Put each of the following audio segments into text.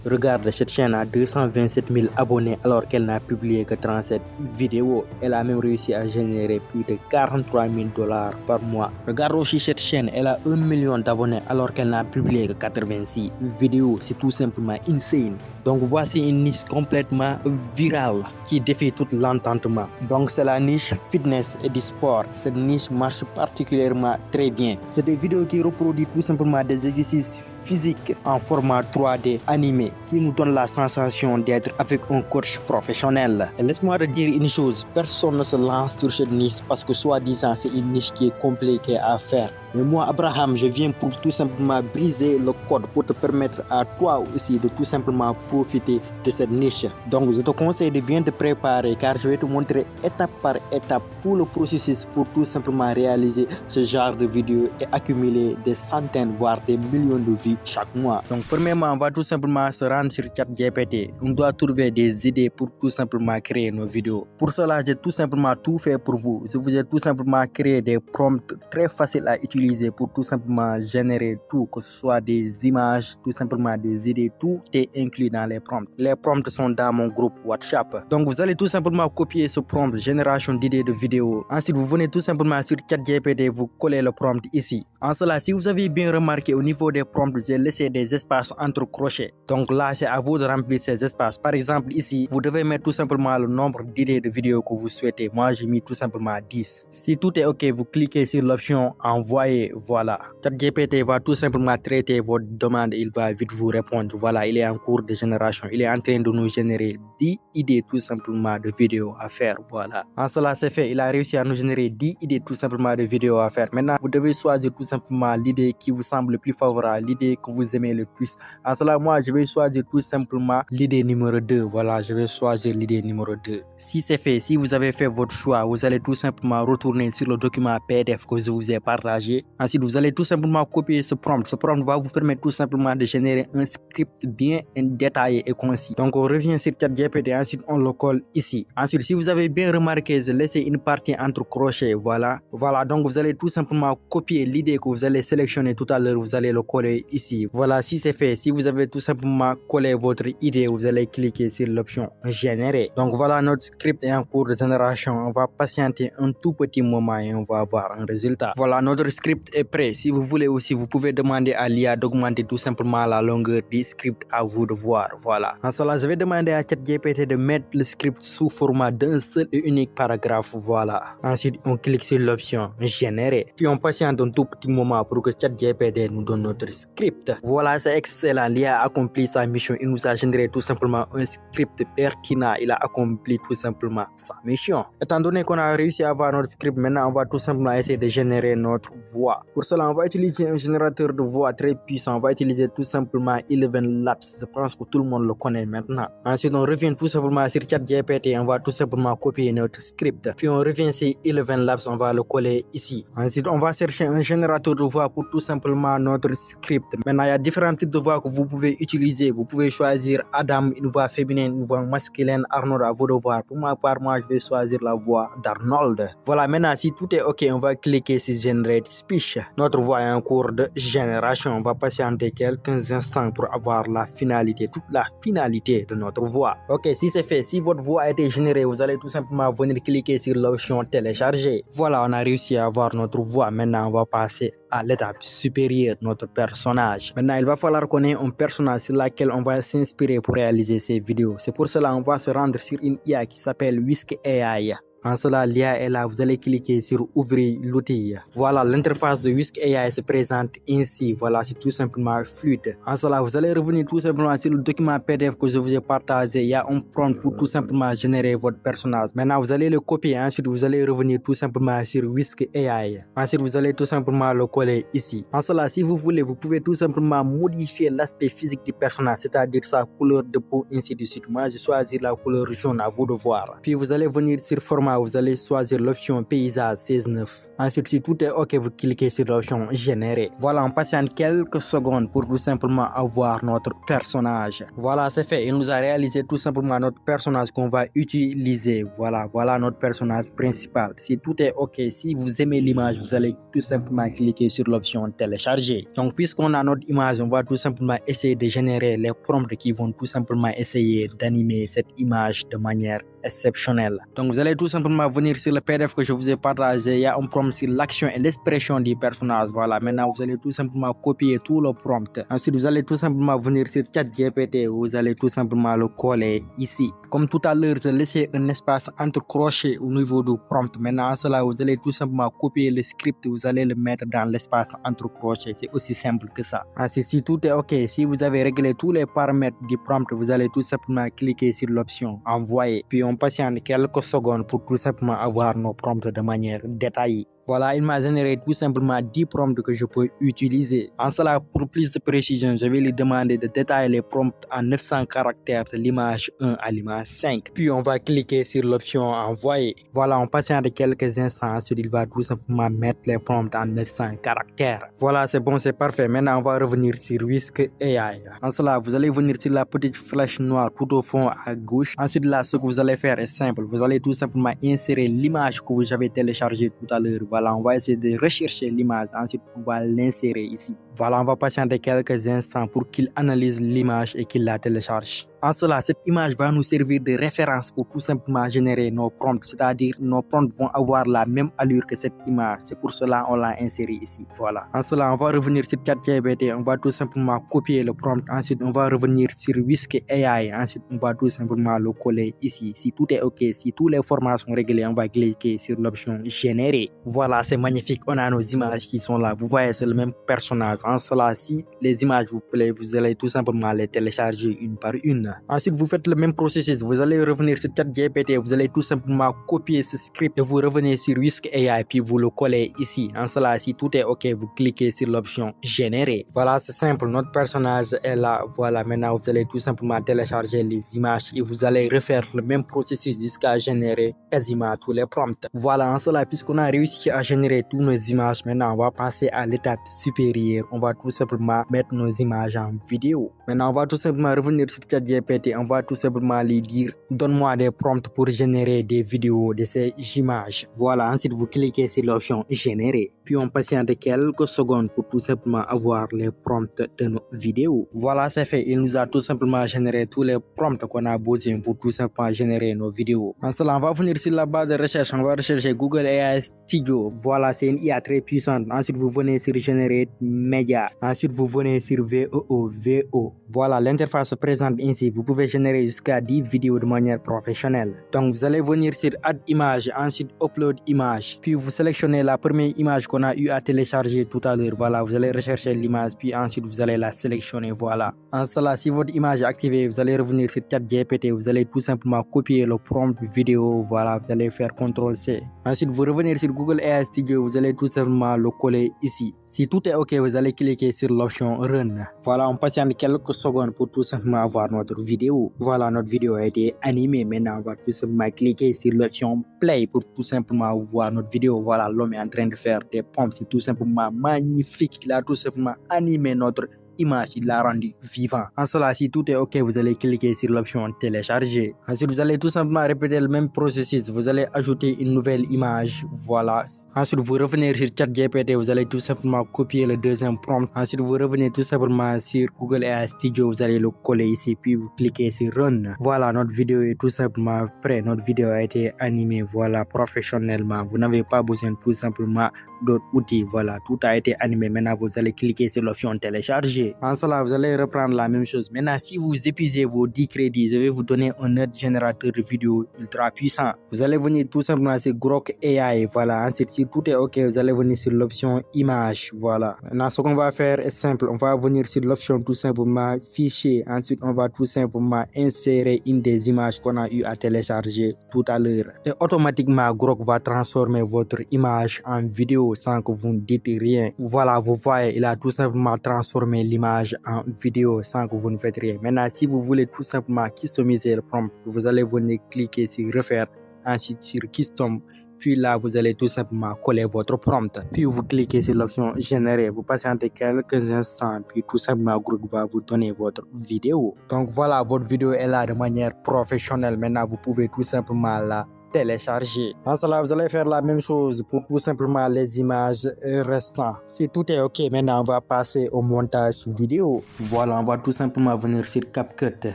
Regarde, cette chaîne a 227 000 abonnés alors qu'elle n'a publié que 37 vidéos. Elle a même réussi à générer plus de 43 000 $ par mois. Regarde aussi cette chaîne, elle a 1 million d'abonnés alors qu'elle n'a publié que 86 vidéos. C'est tout simplement insane. Donc voici une niche complètement virale qui défie tout l'entendement. Donc c'est la niche fitness et du sport. Cette niche marche particulièrement très bien. C'est des vidéos qui reproduisent tout simplement des exercices physiques en format 3D animé qui nous donne la sensation d'être avec un coach professionnel. Et laisse-moi te dire une chose, personne ne se lance sur cette niche parce que soi-disant c'est une niche qui est compliquée à faire. Mais moi, Abraham, je viens pour tout simplement briser le code pour te permettre à toi aussi de tout simplement profiter de cette niche. Donc, je te conseille de bien te préparer car je vais te montrer étape par étape tout le processus pour tout simplement réaliser ce genre de vidéo et accumuler des centaines voire des millions de vues chaque mois. Donc, premièrement, on va tout simplement se rendre sur ChatGPT. On doit trouver des idées pour tout simplement créer nos vidéos. Pour cela, j'ai tout simplement tout fait pour vous. Je vous ai tout simplement créé des prompts très faciles à utiliser pour tout simplement générer tout, que ce soit des images, tout simplement des idées, tout est inclus dans les prompts. Les prompts sont dans mon groupe WhatsApp. Donc vous allez tout simplement copier ce prompt, génération d'idées de vidéos. Ensuite, vous venez tout simplement sur ChatGPT, vous collez le prompt ici. En cela, si vous avez bien remarqué, au niveau des prompts, j'ai laissé des espaces entre crochets. Donc là, c'est à vous de remplir ces espaces. Par exemple, ici, vous devez mettre tout simplement le nombre d'idées de vidéos que vous souhaitez. Moi, j'ai mis tout simplement 10. Si tout est OK, vous cliquez sur l'option envoyer. Voilà. ChatGPT va tout simplement traiter votre demande. Il va vite vous répondre. Voilà, il est en cours de génération. Il est en train de nous générer 10 idées tout simplement de vidéos à faire. Voilà. En cela, c'est fait. Il a réussi à nous générer 10 idées tout simplement de vidéos à faire. Maintenant, vous devez choisir tout simplement l'idée qui vous semble le plus favorable, l'idée que vous aimez le plus. En cela, moi, je vais choisir tout simplement l'idée numéro 2. Voilà, je vais choisir l'idée numéro 2. Si c'est fait, si vous avez fait votre choix, vous allez tout simplement retourner sur le document PDF que je vous ai partagé. Ensuite, vous allez tout simplement copier ce prompt. Ce prompt va vous permettre tout simplement de générer un script bien détaillé et concis. Donc, on revient sur ChatGPT. Ensuite, on le colle ici. Ensuite, si vous avez bien remarqué, j'ai laissé une partie entre crochets. Voilà. Voilà. Donc, vous allez tout simplement copier l'idée que vous allez sélectionner tout à l'heure. Vous allez le coller ici. Voilà. Si c'est fait, si vous avez tout simplement collé votre idée, vous allez cliquer sur l'option générer. Donc, voilà, notre script est en cours de génération. On va patienter un tout petit moment et on va avoir un résultat. Voilà, notre script est prêt. Si vous voulez aussi, vous pouvez demander à l'IA d'augmenter tout simplement la longueur du script, à vous de voir. Voilà. En cela, je vais demander à ChatGPT de mettre le script sous format d'un seul et unique paragraphe. Voilà. Ensuite, on clique sur l'option générer. Puis on patiente un tout petit moment pour que ChatGPT nous donne notre script. Voilà, c'est excellent. L'IA a accompli sa mission. Il nous a généré tout simplement un script pertinent. Il a accompli tout simplement sa mission. Étant donné qu'on a réussi à avoir notre script, maintenant on va tout simplement essayer de générer notre voix. Pour cela, on va utiliser un générateur de voix très puissant. On va utiliser tout simplement Eleven Labs. Je pense que tout le monde le connaît maintenant. Ensuite, on revient tout simplement sur ChatGPT. On va tout simplement copier notre script. Puis on revient sur Eleven Labs. On va le coller ici. Ensuite, on va chercher un générateur de voix pour tout simplement notre script. Maintenant, il y a différents types de voix que vous pouvez utiliser. Vous pouvez choisir Adam, une voix féminine, une voix masculine, Arnold, à vous de voir. Pour ma part, moi, je vais choisir la voix d'Arnold. Voilà, maintenant, si tout est OK, on va cliquer sur Generate Speech. Notre voix est en cours de génération. On va patienter quelques instants pour avoir la finalité, toute la finalité de notre voix. OK, si c'est fait, si votre voix a été générée, vous allez tout simplement venir cliquer sur l'option télécharger. Voilà, on a réussi à avoir notre voix. Maintenant, on va passer à l'étape supérieure, notre personnage. Maintenant, il va falloir qu'on ait un personnage sur lequel on va s'inspirer pour réaliser ces vidéos. C'est pour cela qu'on va se rendre sur une IA qui s'appelle Whisk AI. En cela, l'IA est là, vous allez cliquer sur ouvrir l'outil. Voilà, l'interface de Whisk AI se présente ainsi. Voilà, c'est tout simplement fluide. En cela, vous allez revenir tout simplement sur le document PDF que je vous ai partagé. Il y a un prompt pour tout simplement générer votre personnage. Maintenant, vous allez le copier. Ensuite, vous allez revenir tout simplement sur Whisk AI. Ensuite, vous allez tout simplement le coller ici. En cela, si vous voulez, vous pouvez tout simplement modifier l'aspect physique du personnage, c'est-à-dire sa couleur de peau, ainsi de suite. Moi, je choisis la couleur jaune, à vous de voir. Puis, vous allez venir sur format simplement vous allez choisir l'option paysage 16:9. Ensuite, si tout est OK, vous cliquez sur l'option générer. Voilà, on patiente quelques secondes pour tout simplement avoir notre personnage. Voilà, c'est fait. Il nous a réalisé tout simplement notre personnage qu'on va utiliser. Voilà notre personnage principal. Si tout est OK, si vous aimez l'image, vous allez tout simplement cliquer sur l'option télécharger. Donc, puisqu'on a notre image, on va tout simplement essayer de générer les prompts qui vont tout simplement essayer d'animer cette image de manière exceptionnelle. Donc, vous allez tout simplement venir sur le PDF que je vous ai partagé. Il y a un prompt sur l'action et l'expression du personnage. Voilà, maintenant vous allez tout simplement copier tout le prompt. Ensuite, vous allez tout simplement venir sur ChatGPT. Vous allez tout simplement le coller ici. Comme tout à l'heure, j'ai laissé un espace entre crochets au niveau du prompt. Maintenant, cela, vous allez tout simplement copier le script. Vous allez le mettre dans l'espace entre crochets. C'est aussi simple que ça. Ensuite, si tout est OK, si vous avez réglé tous les paramètres du prompt, vous allez tout simplement cliquer sur l'option envoyer. Puis on patiente quelques secondes pour tout simplement avoir nos prompts de manière détaillée. Voilà, il m'a généré tout simplement 10 prompts que je peux utiliser. En cela, pour plus de précision, je vais lui demander de détailler les prompts en 900 caractères de l'image 1 à l'image 5. Puis on va cliquer sur l'option envoyer. Voilà, on patiente quelques instants. Ensuite, il va tout simplement mettre les prompts en 900 caractères. Voilà, c'est bon, c'est parfait. Maintenant, on va revenir sur Whisk AI. En cela, vous allez venir sur la petite flèche noire tout au fond à gauche. Ensuite, là, ce que vous allez faire est simple. Vous allez tout simplement insérer l'image que vous avez téléchargée tout à l'heure. Voilà, on va essayer de rechercher l'image. Ensuite, on va l'insérer ici. Voilà, on va patienter quelques instants pour qu'il analyse l'image et qu'il la télécharge. En cela, cette image va nous servir de référence pour tout simplement générer nos prompts, c'est-à-dire nos prompts vont avoir la même allure que cette image. C'est pour cela qu'on l'a inséré ici. Voilà. En cela, on va revenir sur ChatGPT, on va tout simplement copier le prompt. Ensuite, on va revenir sur Whisk AI. Ensuite, on va tout simplement le coller ici. Si tout est OK, si tous les formats sont réglés, on va cliquer sur l'option générer. Voilà, c'est magnifique. On a nos images qui sont là. Vous voyez, c'est le même personnage. En cela, si les images vous plaisent, vous allez tout simplement les télécharger une par une. Ensuite, vous faites le même processus. Vous allez revenir sur ChatGPT. Vous allez tout simplement copier ce script et vous revenez sur Whisk AI puis vous le collez ici. En cela, si tout est OK, vous cliquez sur l'option générer. Voilà, c'est simple. Notre personnage est là. Voilà, maintenant vous allez tout simplement télécharger les images et vous allez refaire le même processus jusqu'à générer quasiment tous les prompts. Voilà, en cela, puisqu'on a réussi à générer toutes nos images, maintenant on va passer à l'étape supérieure. On va tout simplement mettre nos images en vidéo. Maintenant, on va tout simplement revenir sur ChatGPT. On va tout simplement lui dire donne-moi des prompts pour générer des vidéos de ces images. Voilà, ensuite vous cliquez sur l'option générer. Puis on patiente quelques secondes pour tout simplement avoir les prompts de nos vidéos. Voilà, c'est fait. Il nous a tout simplement généré tous les prompts qu'on a besoin pour tout simplement générer nos vidéos. En cela, on va venir sur la barre de recherche. On va rechercher Google AI Studio. Voilà, c'est une IA très puissante. Ensuite, vous venez sur Generate Media. Ensuite, vous venez sur VO. Voilà, l'interface se présente ainsi. Vous pouvez générer jusqu'à 10 vidéos de manière professionnelle. Donc, vous allez venir sur Add Image, ensuite Upload Image. Puis, vous sélectionnez la première image qu'on a eu à télécharger tout à l'heure. Voilà, vous allez rechercher l'image, puis ensuite, vous allez la sélectionner. Voilà. En cela, si votre image est activée, vous allez revenir sur ChatGPT. Vous allez tout simplement copier le prompt vidéo. Voilà, vous allez faire CTRL-C. Ensuite, vous revenez sur Google AI Studio. Vous allez tout simplement le coller ici. Si tout est OK, vous allez cliquer sur l'option Run. Voilà, on patiente quelques secondes pour tout simplement avoir notre vidéo. Voilà, notre vidéo a été animée. Maintenant, on va tout simplement cliquer sur l'option Play pour tout simplement voir notre vidéo. Voilà, l'homme est en train de faire des pompes. C'est tout simplement magnifique. Il a tout simplement animé notre image, il l'a rendu vivant. En cela, si tout est OK, vous allez cliquer sur l'option télécharger. Ensuite, vous allez tout simplement répéter le même processus. Vous allez ajouter une nouvelle image. Voilà. Ensuite, vous revenez sur ChatGPT. Vous allez tout simplement copier le deuxième prompt. Ensuite, vous revenez tout simplement sur Google AI Studio. Vous allez le coller ici, puis vous cliquez sur Run. Voilà, notre vidéo est tout simplement prête. Notre vidéo a été animée, voilà, professionnellement. Vous n'avez pas besoin tout simplement d'autres outils. Voilà, tout a été animé. Maintenant, vous allez cliquer sur l'option télécharger. En cela, vous allez reprendre la même chose. Maintenant, si vous épuisez vos 10 crédits, je vais vous donner un autre générateur de vidéos ultra puissant. Vous allez venir tout simplement sur Grok AI. Voilà, ensuite, si tout est OK, vous allez venir sur l'option image. Voilà. Maintenant, ce qu'on va faire est simple. On va venir sur l'option tout simplement fichier. Ensuite, on va tout simplement insérer une des images qu'on a eu à télécharger tout à l'heure. Et automatiquement, Grok va transformer votre image en vidéo sans que vous ne dites rien. Voilà, vous voyez, il a tout simplement transformé l'image en vidéo sans que vous ne faites rien. Maintenant, si vous voulez tout simplement customiser le prompt, vous allez venir cliquer sur refaire ensuite sur Custom. Puis là, vous allez tout simplement coller votre prompt. Puis vous cliquez sur l'option générer. Vous patientez quelques instants. Puis tout simplement, Google va vous donner votre vidéo. Donc voilà, votre vidéo est là de manière professionnelle. Maintenant, vous pouvez tout simplement la télécharger. En cela, vous allez faire la même chose pour tout simplement les images restantes. Si tout est OK, maintenant on va passer au montage vidéo. Voilà, on va tout simplement venir sur CapCut.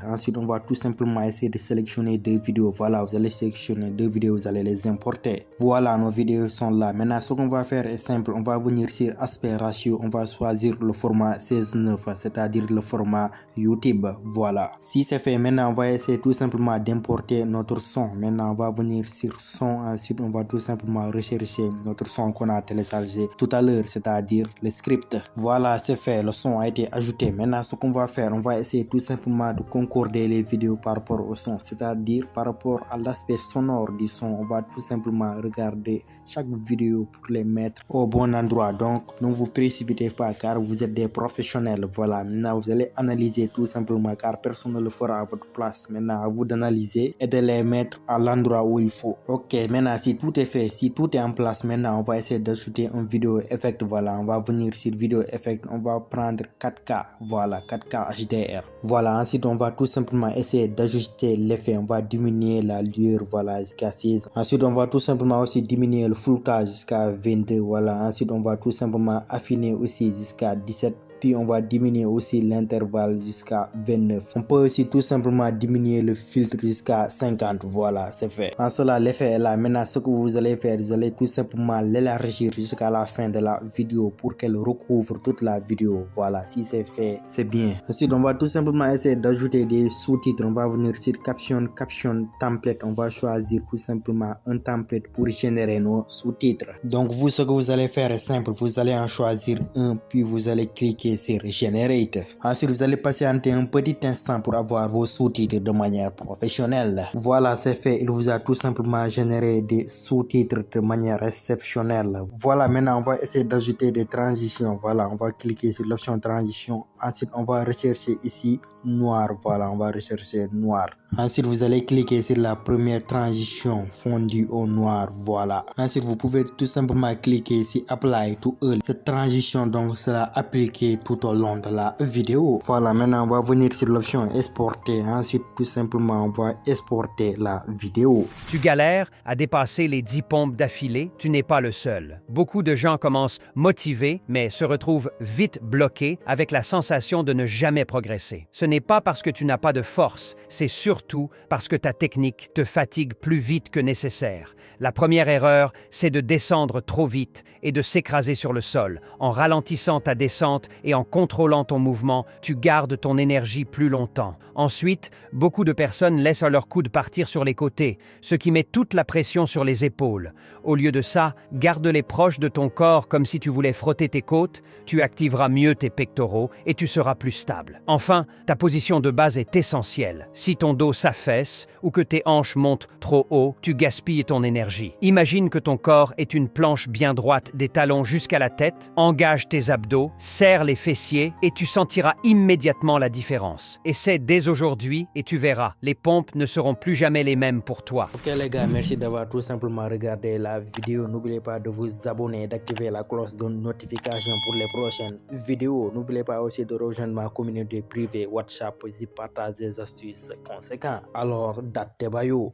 Ensuite, on va tout simplement essayer de sélectionner deux vidéos. Voilà, vous allez sélectionner deux vidéos, vous allez les importer. Voilà, nos vidéos sont là. Maintenant, ce qu'on va faire est simple. On va venir sur aspect ratio. On va choisir le format 16:9, c'est-à-dire le format YouTube. Voilà. Si c'est fait, maintenant on va essayer tout simplement d'importer notre son. Maintenant, on va venir sur son, ensuite on va tout simplement rechercher notre son qu'on a téléchargé tout à l'heure, c'est-à-dire le script. Voilà, c'est fait, le son a été ajouté. Maintenant, ce qu'on va faire, on va essayer tout simplement de concorder les vidéos par rapport au son, c'est-à-dire par rapport à l'aspect sonore du son. On va tout simplement regarder chaque vidéo pour les mettre au bon endroit. Donc ne vous précipitez pas car vous êtes des professionnels. Voilà, maintenant vous allez analyser tout simplement car personne ne le fera à votre place. Maintenant, à vous d'analyser et de les mettre à l'endroit où il faut. Ok, maintenant si tout est fait, si tout est en place, maintenant on va essayer d'ajouter un vidéo effect. Voilà, on va venir sur vidéo effect, on va prendre 4K. Voilà, 4K HDR. Voilà, ensuite on va tout simplement essayer d'ajuster l'effet. On va diminuer la lueur, voilà, jusqu'à 16. Ensuite on va tout simplement aussi diminuer le floutage jusqu'à 22. Voilà, ensuite on va tout simplement affiner aussi jusqu'à 17. Puis on va diminuer aussi l'intervalle jusqu'à 29. On peut aussi tout simplement diminuer le filtre jusqu'à 50. Voilà, c'est fait. En cela, l'effet est là. Maintenant, ce que vous allez faire, vous allez tout simplement l'élargir jusqu'à la fin de la vidéo pour qu'elle recouvre toute la vidéo. Voilà, si c'est fait, c'est bien. Ensuite, on va tout simplement essayer d'ajouter des sous-titres. On va venir sur caption template. On va choisir tout simplement un template pour générer nos sous-titres. Donc vous, ce que vous allez faire est simple. Vous allez en choisir un, puis vous allez cliquer sur Generate. Ensuite, vous allez patienter un petit instant pour avoir vos sous-titres de manière professionnelle. Voilà, c'est fait. Il vous a tout simplement généré des sous-titres de manière exceptionnelle. Voilà, maintenant on va essayer d'ajouter des transitions. Voilà, on va cliquer sur l'option transition. Ensuite, on va rechercher ici noir. Voilà, on va rechercher noir. Ensuite, vous allez cliquer sur la première transition fondue au noir. Voilà. Ensuite, vous pouvez tout simplement cliquer ici Apply to All. Cette transition donc sera appliquée tout au long de la vidéo. Voilà, maintenant on va venir sur l'option exporter. Ensuite, tout simplement, on va exporter la vidéo. Tu galères à dépasser les 10 pompes d'affilée? Tu n'es pas le seul. Beaucoup de gens commencent motivés, mais se retrouvent vite bloqués avec la sensation de ne jamais progresser. Ce n'est pas parce que tu n'as pas de force, c'est surtout parce que ta technique te fatigue plus vite que nécessaire. La première erreur, c'est de descendre trop vite et de s'écraser sur le sol. En ralentissant ta descente et en contrôlant ton mouvement, tu gardes ton énergie plus longtemps. Ensuite, beaucoup de personnes laissent leur coude partir sur les côtés, ce qui met toute la pression sur les épaules. Au lieu de ça, garde-les proches de ton corps comme si tu voulais frotter tes côtes, tu activeras mieux tes pectoraux et tu seras plus stable. Enfin, ta position de base est essentielle. Si ton dos s'affaisse ou que tes hanches montent trop haut, tu gaspilles ton énergie. Imagine que ton corps est une planche bien droite des talons jusqu'à la tête, engage tes abdos, serre les fessiers et tu sentiras immédiatement la différence. Essaie dès aujourd'hui et tu verras, les pompes ne seront plus jamais les mêmes pour toi. Ok les gars, merci d'avoir tout simplement regardé la vidéo. N'oubliez pas de vous abonner et d'activer la cloche de notification pour les prochaines vidéos. N'oubliez pas aussi de rejoindre ma communauté privée WhatsApp. J'y partage des astuces conséquentes. Alors, date bayo.